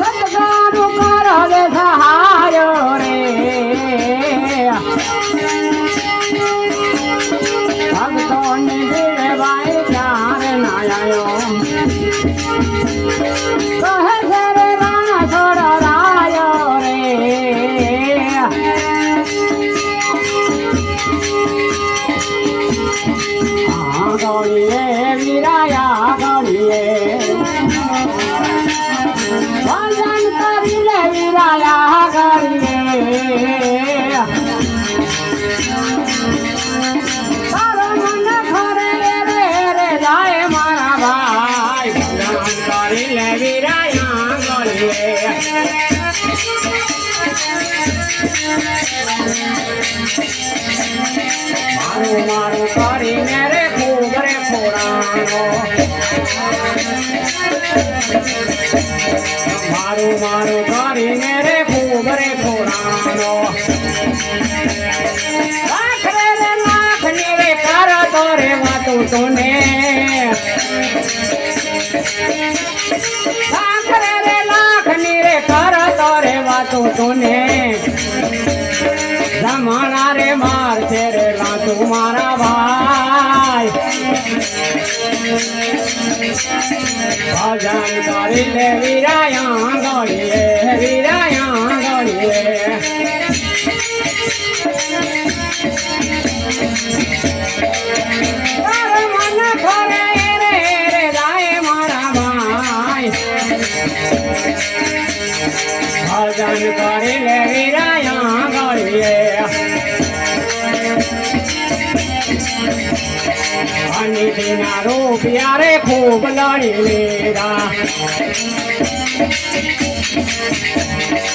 સત્સંગ કરો રે સહાય રે ભક્તોની ભીડ ભાઈ ચાર ના આવ્યો કહે છે રે રાણા છોડો રાયો રે ગોળીએ વીરાયા ગોળીએ ભજન કરી લે વીરાયા ગોળીએ તારો મન ખરે રે રે જાય મારા ભાઈ ભજન કરી લે વીરાયા ગોળીએ મારું મારું કરીને રે ખૂબ રે ખોરાનો મારું મારું કરીને રે ખૂબ રે ખોરાનો લાખ રે લાખ ની રે કરતો રે વાતું તોને લાખ રે લાખ ની રે કરતો રે વાતું તોને જમાના રે માર છે રે તું મારા ભાઈ ભજન કરી લે વીરાયા ગોળીએ વીરાયા ગોળીએ તારે મન ખરે રે રે જાય મારા ભાઈ ભજન કરી લે વીરાયા ગોળીએ અનિતિના રૂપિયા રે ખૂબ લડી લેરા